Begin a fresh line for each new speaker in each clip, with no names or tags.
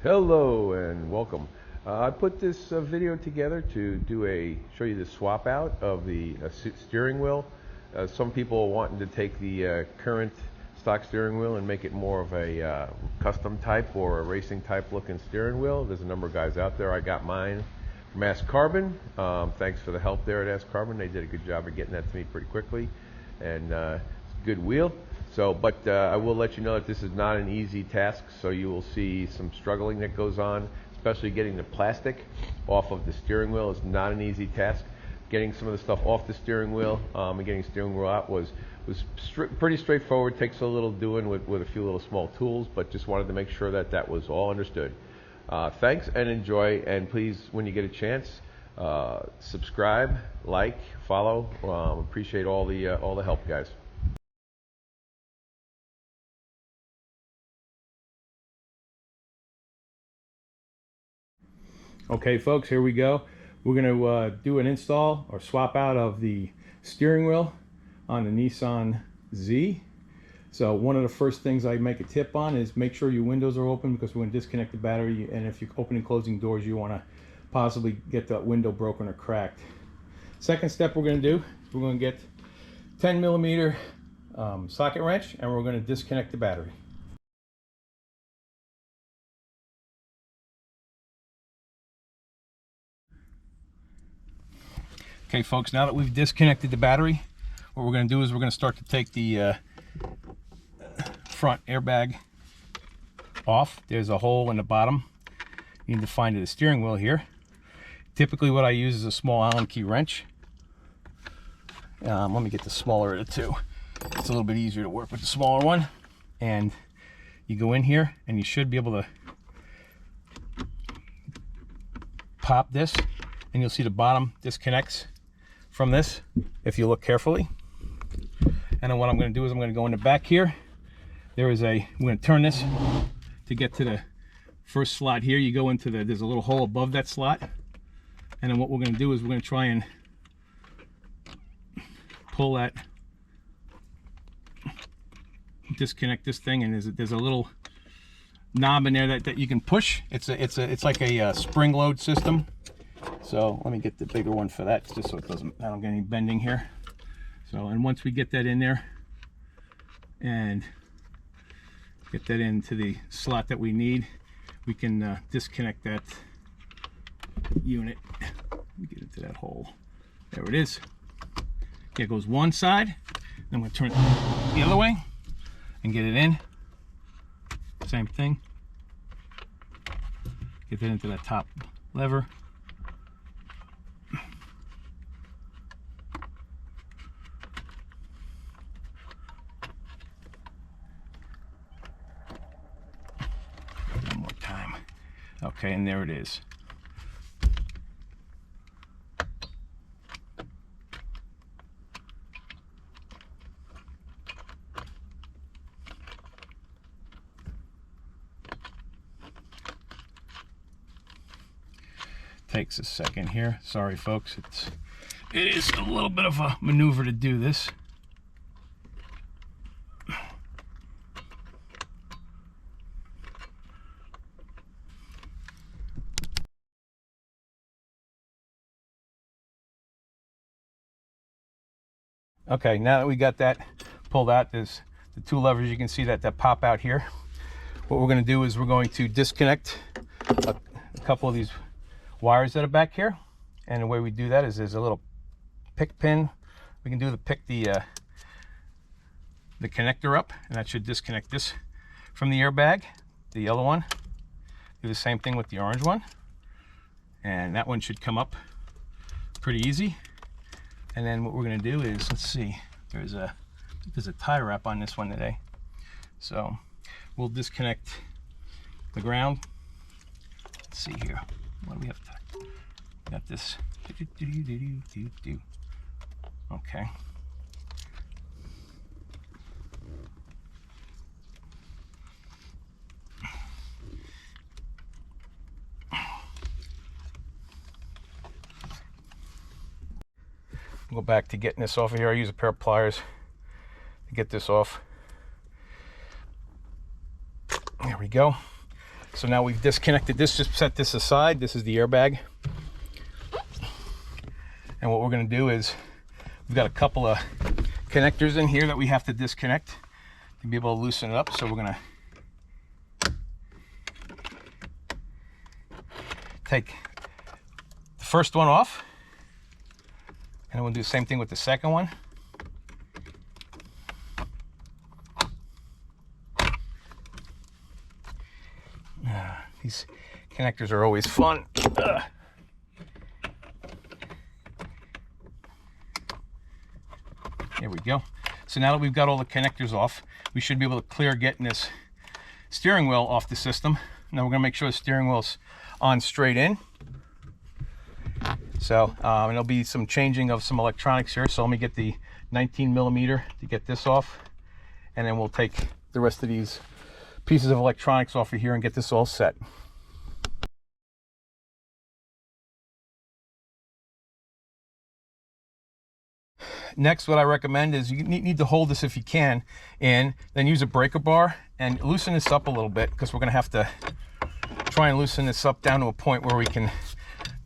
Hello and welcome. I put this video together to show you the swap out of the steering wheel. Some people are wanting to take the current stock steering wheel and make it more of a custom type or a racing type looking steering wheel. There's a number of guys out there. I got mine from Ask Carbon. Thanks for the help there at Ask Carbon. They did a good job of getting that to me pretty quickly, and it's a good wheel. But I will let you know that this is not an easy task, so you will see some struggling that goes on, especially getting the plastic off of the steering wheel is not an easy task. Getting some of the stuff off the steering wheel and getting the steering wheel out was pretty straightforward. Takes a little doing with a few little small tools, but just wanted to make sure that that was all understood. Thanks and enjoy, and please, when you get a chance, subscribe, like, follow. Appreciate all the help, guys. Okay folks, here we go. We're going to do an install or swap out of the steering wheel on the Nissan Z. So one of the first things I make a tip on is make sure your windows are open, because we're going to disconnect the battery, and if you're opening and closing doors you want to possibly get that window broken or cracked. Second step we're going to do, we're going to get 10mm socket wrench, and we're going to disconnect the battery. Okay folks, now that we've disconnected the battery, what we're going to do is we're going to start to take the front airbag off. There's a hole in the bottom. You need to find the steering wheel here. Typically what I use is a small Allen key wrench. Let me get the smaller of the two. It's a little bit easier to work with the smaller one. And you go in here and you should be able to pop this, and you'll see the bottom disconnects from this if you look carefully. And then what I'm going to do is I'm going to go in the back here. I'm going to turn this to get to the first slot here. You go into there's a little hole above that slot, and then what we're going to do is we're going to try and pull that, disconnect this thing, and there's a little knob in there that you can push. It's like a spring load system. So let me get the bigger one for that, just so I don't get any bending here. So, and once we get that in there and get that into the slot that we need, we can disconnect that unit. Let me get into that hole. There it is. There goes one side. Then I'm going to turn it the other way and get it in. Same thing. Get that into that top lever. One more time. Okay, and there it is. Takes a second here. Sorry folks, it is a little bit of a maneuver to do this. Okay, now that we got that pulled out, there's the two levers you can see that pop out here. What we're going to do is we're going to disconnect a couple of these wires that are back here, and the way we do that is there's a little pick pin. We can pick the connector up, and that should disconnect this from the airbag, the yellow one. Do the same thing with the orange one, and that one should come up pretty easy. And then what we're going to do is, let's see, there's a tie wrap on this one today, so we'll disconnect the ground. Let's see here, what do we have? Got this. Okay. Go back to getting this off of here. I use a pair of pliers to get this off. There we go.
So now we've disconnected this, just set this aside. This is the airbag. And what we're going to do is we've got a couple of connectors in here that we have to disconnect to be able to loosen it up. So we're going to take the first one off, and we'll do the same thing with the second one. These connectors are always fun. There we go. So now that we've got all the connectors off, we should be able to clear getting this steering wheel off the system. Now we're going to make sure the steering wheel's on straight in. So and there'll be some changing of some electronics here. So let me get the 19mm to get this off, and then we'll take the rest of these pieces of electronics off of here and get this all set. Next, what I recommend is you need to hold this if you can, and then use a breaker bar and loosen this up a little bit, because we're going to have to try and loosen this up down to a point where we can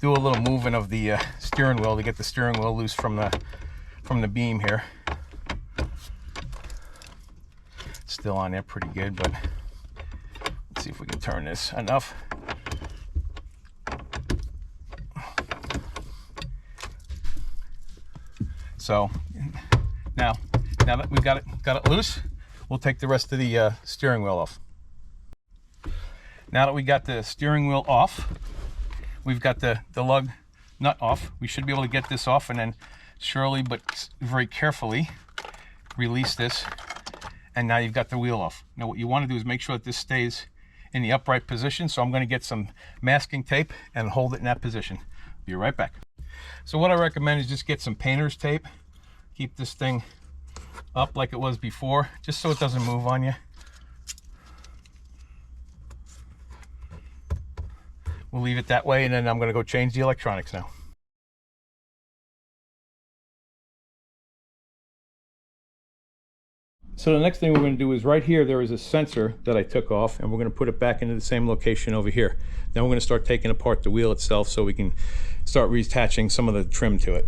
do a little movement of the steering wheel to get the steering wheel loose from the beam here. It's still on there pretty good, but let's see if we can turn this enough. So now that we've got it loose, we'll take the rest of the steering wheel off. Now that we got the steering wheel off, we've got the lug nut off. We should be able to get this off, and then surely but very carefully release this, and now you've got the wheel off. Now what you want to do is make sure that this stays in the upright position. So I'm going to get some masking tape and hold it in that position. Be right back. So what I recommend is just get some painter's tape. Keep this thing up like it was before, just so it doesn't move on you. We'll leave it that way, and then I'm going to go change the electronics now. So the next thing we're going to do is right here, there is a sensor that I took off, and we're going to put it back into the same location over here. Then we're going to start taking apart the wheel itself so we can start reattaching some of the trim to it.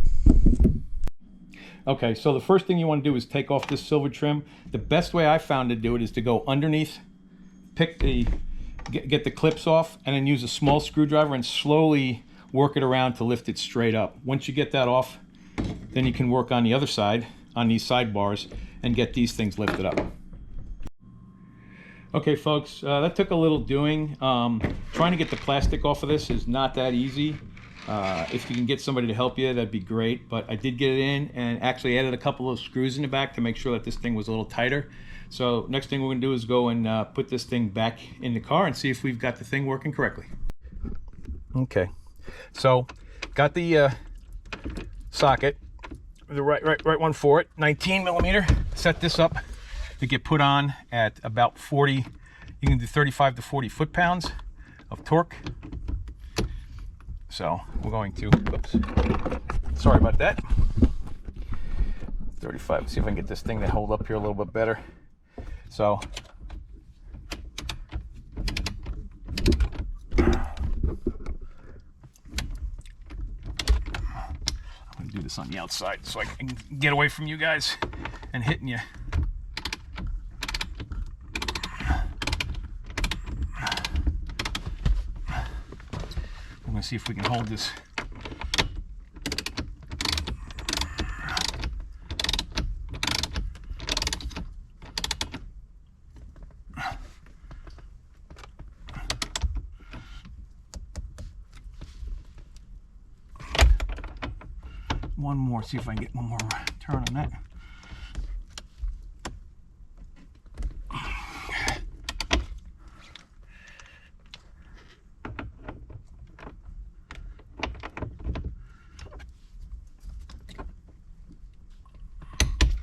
Okay, so the first thing you want to do is take off this silver trim. The best way I found to do it is to go underneath, get the clips off, and then use a small screwdriver and slowly work it around to lift it straight up. Once you get that off, then you can work on the other side, on these sidebars, and get these things lifted up. Okay folks, that took a little doing. Trying to get the plastic off of this is not that easy. If you can get somebody to help you, that'd be great, but I did get it in and actually added a couple of screws in the back to make sure that this thing was a little tighter. So next thing we're going to do is go and put this thing back in the car and see if we've got the thing working correctly. Okay, so got the socket, the right one for it, 19mm. Set this up to get put on at about 40, you can do 35 to 40 foot-pounds of torque. So we're going to, oops, sorry about that, 35, see if I can get this thing to hold up here a little bit better. So I'm going to do this on the outside so I can get away from you guys and hitting you. I'm going to see if we can hold this. One more, see if I can get one more turn on that.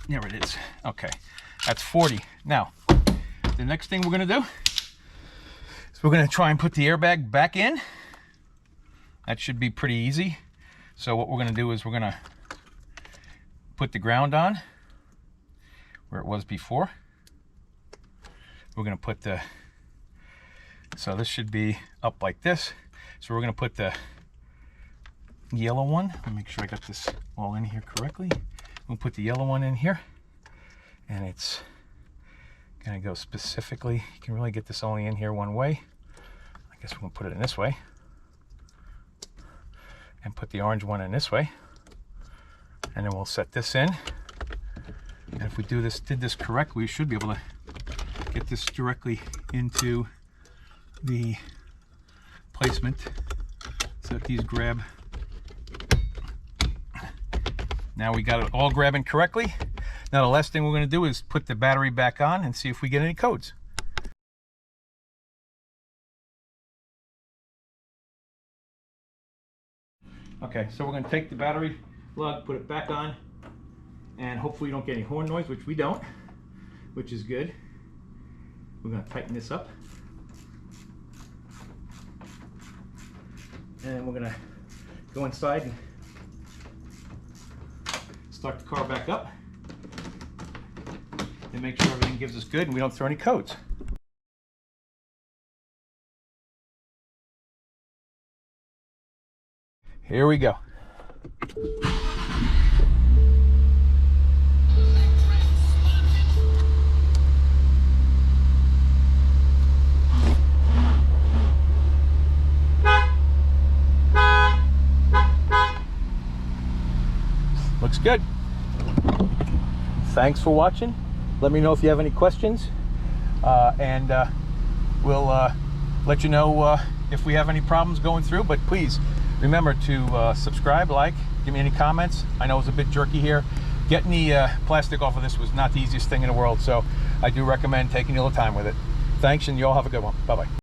There it is. Okay, that's 40. Now, the next thing we're going to do is we're going to try and put the airbag back in. That should be pretty easy. So what we're going to do is we're going to put the ground on where it was before. We're going to put the So this should be up like this. So we're going to put the yellow one. Let me make sure I got this all in here correctly. We'll put the yellow one in here, and it's going to go specifically. You can really get this only in here one way. I guess we're going to put it in this way, and put the orange one in this way, and then we'll set this in. And if we did this correctly, we should be able to get this directly into the placement so that these grab. Now we got it all grabbing correctly. Now the last thing we're going to do is put the battery back on and see if we get any codes. Okay, so we're going to take the battery plug, put it back on, and hopefully we don't get any horn noise, which we don't, which is good. We're going to tighten this up. And we're going to go inside and start the car back up and make sure everything gives us good and we don't throw any codes. Here we go. Looks good. Thanks for watching. Let me know if you have any questions, and we'll let you know if we have any problems going through. But please remember to subscribe, like, give me any comments. I know it was a bit jerky here. Getting the plastic off of this was not the easiest thing in the world, so I do recommend taking a little time with it. Thanks, and you all have a good one. Bye-bye.